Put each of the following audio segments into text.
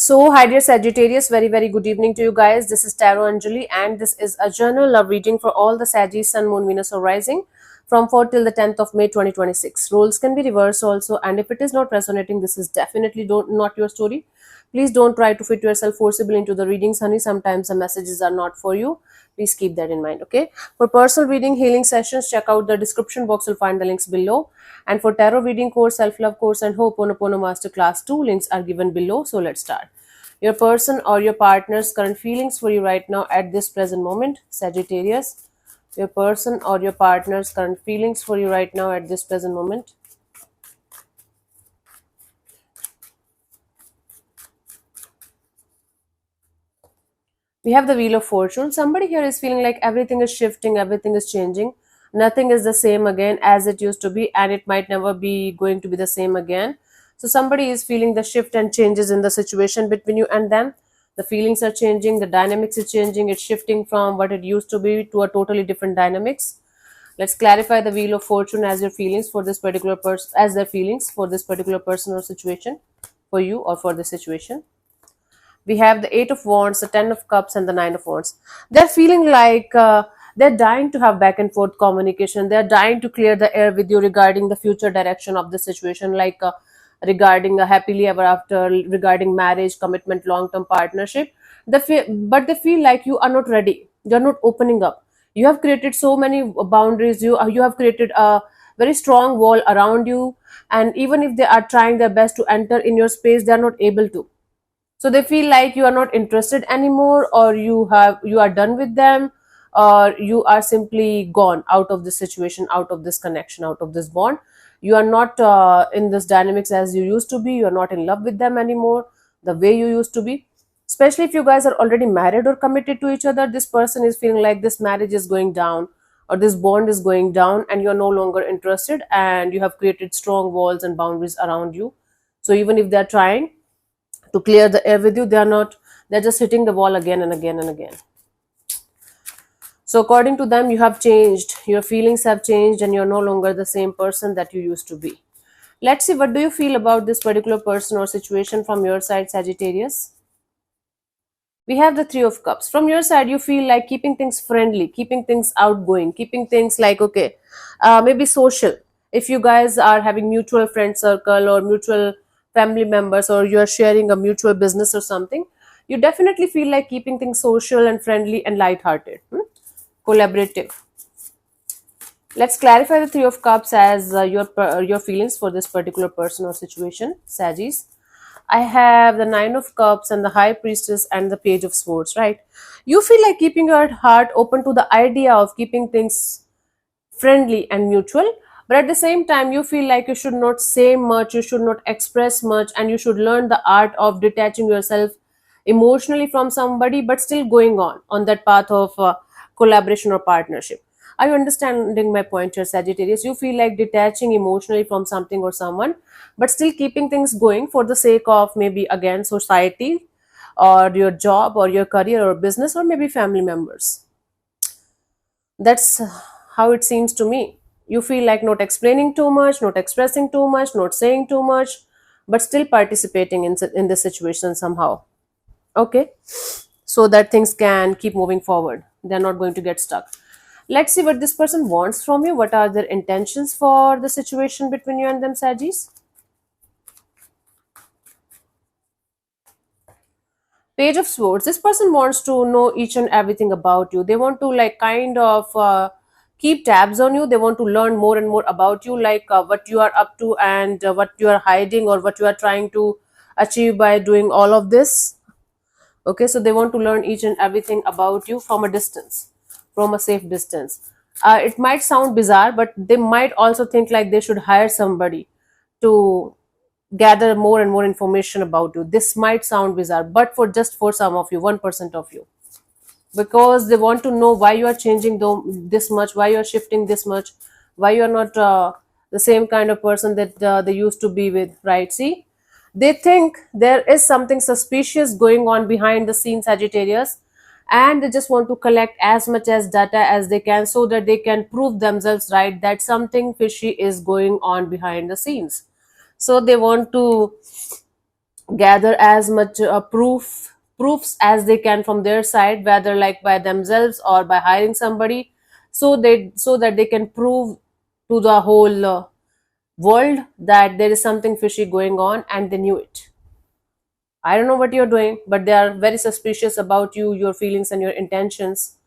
So, hi dear Sagittarius, very good evening to you guys. This is Tarot Anjali, and this is a general love reading for all the Sagittarius, Sun, Moon, Venus, or Rising from 4th till the 10th of May 2026. Roles can be reversed also, and if it is not resonating, this is definitely not your story. Please don't try to fit yourself forcibly into the readings, honey. Sometimes the messages are not for you. Please keep that in mind, okay? For personal reading, healing sessions, check out the description box. You'll find the links below. And for tarot reading course, self-love course, and Ho'oponopono Masterclass 2, links are given below. So let's start. Your person or your partner's current feelings for you right now at this present moment, Sagittarius. Your person or your partner's current feelings for you right now at this present moment. We have the Wheel of Fortune. Somebody here is feeling like everything is shifting, everything is changing. Nothing is the same again as it used to be, and it might never be going to be the same again. So, somebody is feeling the shift and changes in the situation between you and them. The feelings are changing, the dynamics is changing, it's shifting from what it used to be to a totally different dynamics. Let's clarify the Wheel of Fortune as your feelings for this particular person, as their feelings for this particular person or situation, for you or for the situation. We have the Eight of Wands, the Ten of Cups, and the Nine of Wands. They're feeling like they're dying to have back and forth communication. They're dying to clear the air with you regarding the future direction of the situation, like regarding a happily ever after, regarding marriage, commitment, long term partnership. But they feel like you are not ready. You're not opening up. You have created so many boundaries. You have created a very strong wall around you, and even if they are trying their best to enter in your space, they are not able to. So they feel like you are not interested anymore, or you are done with them, or you are simply gone out of this situation, out of this connection, out of this bond. You are not in this dynamics as you used to be. You are not in love with them anymore the way you used to be. Especially if you guys are already married or committed to each other, this person is feeling like this marriage is going down, or this bond is going down, and you are no longer interested, and you have created strong walls and boundaries around you. So even if they are trying to clear the air with you, they're just hitting the wall again and again and again. So according to them, you have changed, your feelings have changed, and you're no longer the same person that you used to be. Let's see, what do you feel about this particular person or situation from your side, Sagittarius? We have the Three of Cups. From your side, you feel like keeping things friendly, keeping things outgoing, keeping things like, okay, maybe social. If you guys are having mutual friend circle or mutual family members, or you're sharing a mutual business or something, you definitely feel like keeping things social and friendly and light-hearted, collaborative. Let's clarify the Three of Cups as your feelings for this particular person or situation, Sagittarius. I have the Nine of Cups and the High Priestess and the Page of Swords, right? You feel like keeping your heart open to the idea of keeping things friendly and mutual, but at the same time, you feel like you should not say much, you should not express much, and you should learn the art of detaching yourself emotionally from somebody, but still going on that path of collaboration or partnership. Are you understanding my point here, Sagittarius? You feel like detaching emotionally from something or someone, but still keeping things going for the sake of maybe again society, or your job, or your career, or business, or maybe family members. That's how it seems to me. You feel like not explaining too much, not expressing too much, not saying too much, but still participating in the situation somehow. Okay, so that things can keep moving forward. They're not going to get stuck. Let's see what this person wants from you. What are their intentions for the situation between you and them, Sagis? Page of Swords. This person wants to know each and everything about you. They want to like kind of keep tabs on you. They want to learn more and more about you, like what you are up to, and what you are hiding, or what you are trying to achieve by doing all of this. Okay, so they want to learn each and everything about you from a distance, from a safe distance. It might sound bizarre, but they might also think like they should hire somebody to gather more and more information about you. This might sound bizarre, but for some of you, 1% of you, because they want to know why you are changing this much, why you are shifting this much, why you are not the same kind of person that they used to be with, right? See, they think there is something suspicious going on behind the scenes, Sagittarius, and they just want to collect as much as data as they can, so that they can prove themselves right that something fishy is going on behind the scenes. So they want to gather as much proofs as they can from their side, whether like by themselves or by hiring somebody, so that they can prove to the whole world that there is something fishy going on, and they knew it. I don't know what you're doing, but they are very suspicious about you, your feelings and your intentions.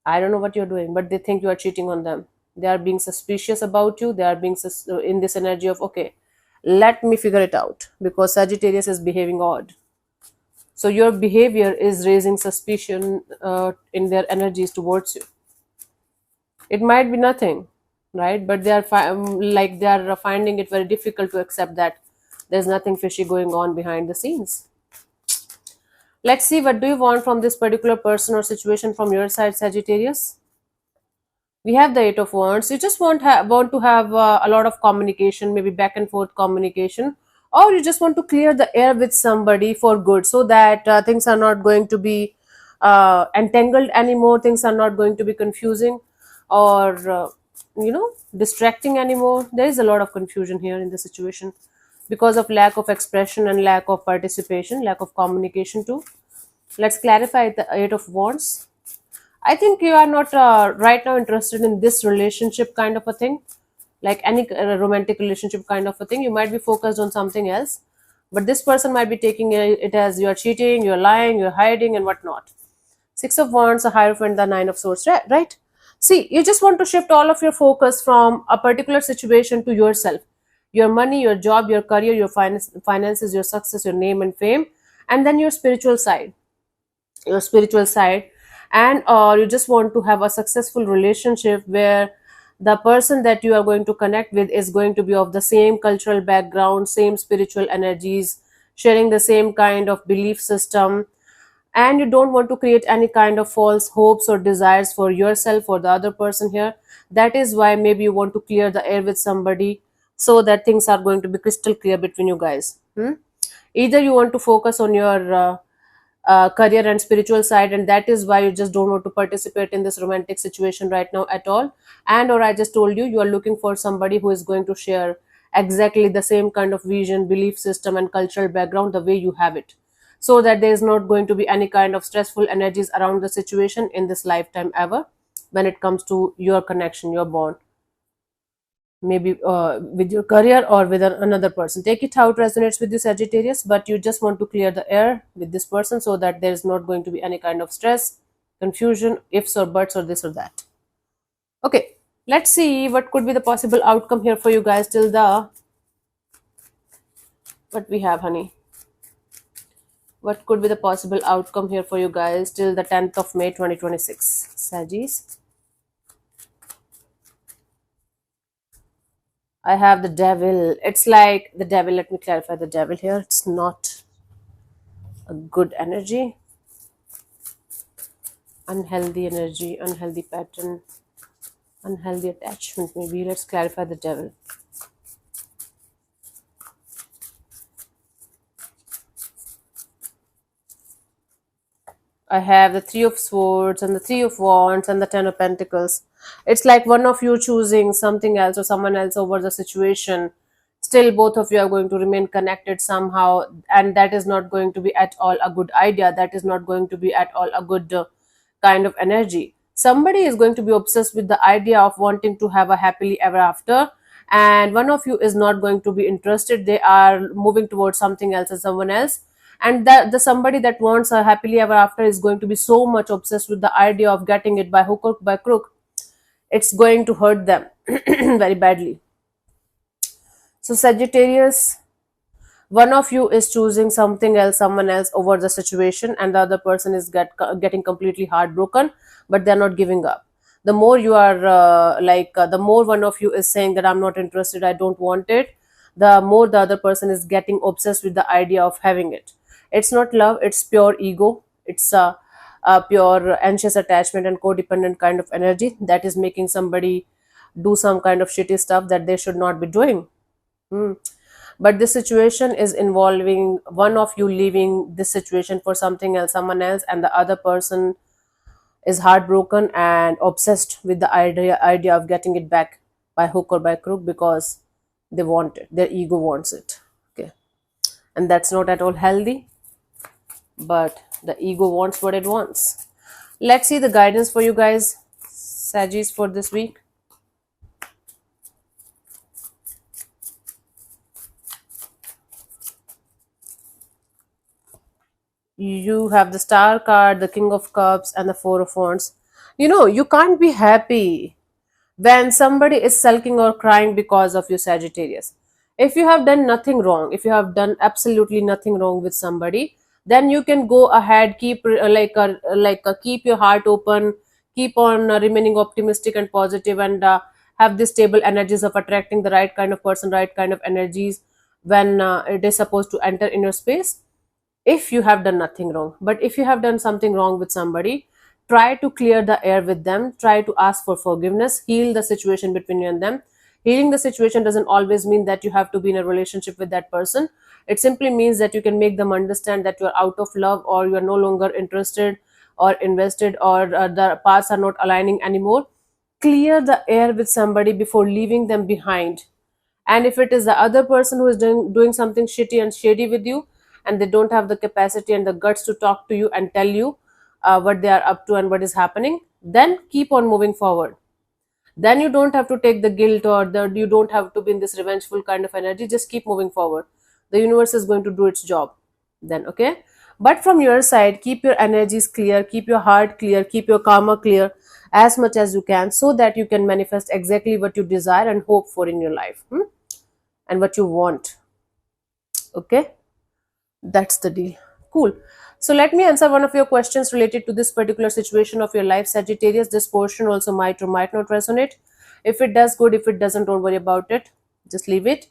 I don't know what you're doing, but they think you are cheating on them. They are being suspicious about you. They are being in this energy of, okay, let me figure it out, because Sagittarius is behaving odd. So your behavior is raising suspicion in their energies towards you. It might be nothing, right? But they are like they are finding it very difficult to accept that there's nothing fishy going on behind the scenes. Let's see, what do you want from this particular person or situation from your side, Sagittarius? We have the Eight of Wands. You just want to have a lot of communication, maybe back and forth communication, or you just want to clear the air with somebody for good, so that things are not going to be entangled anymore. Things are not going to be confusing, or distracting anymore. There is a lot of confusion here in the situation because of lack of expression and lack of participation, lack of communication too. Let's clarify the Eight of Wands. I think you are not right now interested in this relationship kind of a thing, like any romantic relationship kind of a thing. You might be focused on something else, but this person might be taking it as you are cheating, you're lying, you're hiding, and whatnot. Six of Wands, a Hierophant, the Nine of Swords, right? See, you just want to shift all of your focus from a particular situation to yourself, your money, your job, your career, your finances, your success, your name and fame, and then your spiritual side. And or you just want to have a successful relationship where the person that you are going to connect with is going to be of the same cultural background, same spiritual energies, sharing the same kind of belief system, and you don't want to create any kind of false hopes or desires for yourself or the other person here. That is why maybe you want to clear the air with somebody, so that things are going to be crystal clear between you guys. Either you want to focus on your career and spiritual side, and that is why you just don't want to participate in this romantic situation right now at all. And or I just told you, you are looking for somebody who is going to share exactly the same kind of vision, belief system and cultural background the way you have it, so that there is not going to be any kind of stressful energies around the situation in this lifetime ever, when it comes to your connection, your bond, maybe with your career or with another person. Take it how it resonates with you, Sagittarius, but you just want to clear the air with this person, so that there is not going to be any kind of stress, confusion, ifs or buts or this or that. Okay, let's see what could be the possible outcome here for you guys till the, what we have, honey. What could be the possible outcome here for you guys till the 10th of May 2026, Sagittarius? I have the Devil. It's like the Devil. Let me clarify the Devil here. It's not a good energy. Unhealthy energy, unhealthy pattern, unhealthy attachment. Maybe let's clarify the Devil. I have the Three of Swords and the Three of Wands and the Ten of Pentacles. It's like one of you choosing something else or someone else over the situation. Still, both of you are going to remain connected somehow, and that is not going to be at all a good idea. That is not going to be at all a good kind of energy. Somebody is going to be obsessed with the idea of wanting to have a happily ever after, and one of you is not going to be interested. They are moving towards something else and someone else, and the somebody that wants a happily ever after is going to be so much obsessed with the idea of getting it by hook or by crook. It's going to hurt them very badly. So Sagittarius, one of you is choosing something else, someone else over the situation, and the other person is getting completely heartbroken, but they're not giving up. The more you are the more one of you is saying that I'm not interested, I don't want it, the more the other person is getting obsessed with the idea of having it. It's not love, it's pure ego. It's a pure anxious attachment and codependent kind of energy that is making somebody do some kind of shitty stuff that they should not be doing. Hmm. But this situation is involving one of you leaving this situation for something else, someone else, and the other person is heartbroken and obsessed with the idea of getting it back by hook or by crook, because they want it, their ego wants it. Okay, and that's not at all healthy. But the ego wants what it wants. Let's see the guidance for you guys, Sagis, for this week. You have the Star card, the King of Cups, and the Four of Wands. You can't be happy when somebody is sulking or crying because of you, Sagittarius. If you have done nothing wrong, if you have done absolutely nothing wrong with somebody, then you can go ahead, keep keep your heart open, keep on remaining optimistic and positive, and have this stable energies of attracting the right kind of person, right kind of energies when it is supposed to enter in your space, if you have done nothing wrong. But if you have done something wrong with somebody, try to clear the air with them, try to ask for forgiveness, heal the situation between you and them. Healing the situation doesn't always mean that you have to be in a relationship with that person. It simply means that you can make them understand that you're out of love, or you're no longer interested or invested, or the paths are not aligning anymore. Clear the air with somebody before leaving them behind. And if it is the other person who is doing something shitty and shady with you, and they don't have the capacity and the guts to talk to you and tell you what they are up to and what is happening, then keep on moving forward. Then you don't have to take the guilt, or you don't have to be in this revengeful kind of energy. Just keep moving forward. The universe is going to do its job then, okay? But from your side, keep your energies clear, keep your heart clear, keep your karma clear as much as you can, so that you can manifest exactly what you desire and hope for in your life, and what you want. Okay, that's the deal. Cool. So let me answer one of your questions related to this particular situation of your life, Sagittarius. This portion also might or might not resonate. If it does, good. If it doesn't, don't worry about it. Just leave it.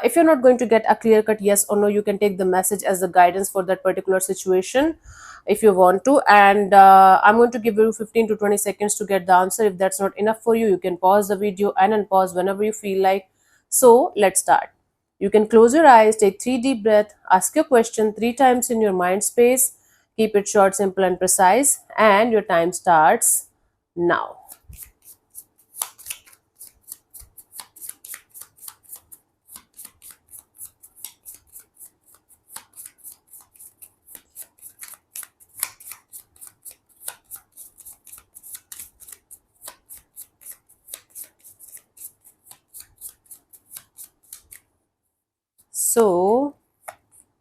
If you're not going to get a clear cut yes or no, you can take the message as the guidance for that particular situation if you want to. And I'm going to give you 15 to 20 seconds to get the answer. If that's not enough for you, you can pause the video and unpause whenever you feel like. So let's start. You can close your eyes, take 3 deep breaths, ask your question 3 times in your mind space. Keep it short, simple, and precise. And your time starts now. So,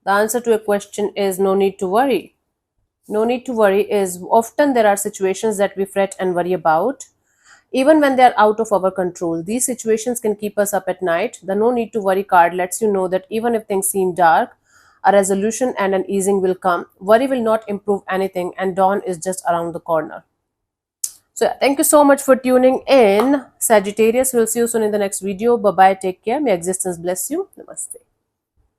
the answer to a question is no need to worry. No need to worry is often there are situations that we fret and worry about, even when they are out of our control. These situations can keep us up at night. The no need to worry card lets you know that even if things seem dark, a resolution and an easing will come. Worry will not improve anything, and dawn is just around the corner. So, yeah, thank you so much for tuning in, Sagittarius. We'll see you soon in the next video. Bye bye. Take care. May existence bless you. Namaste.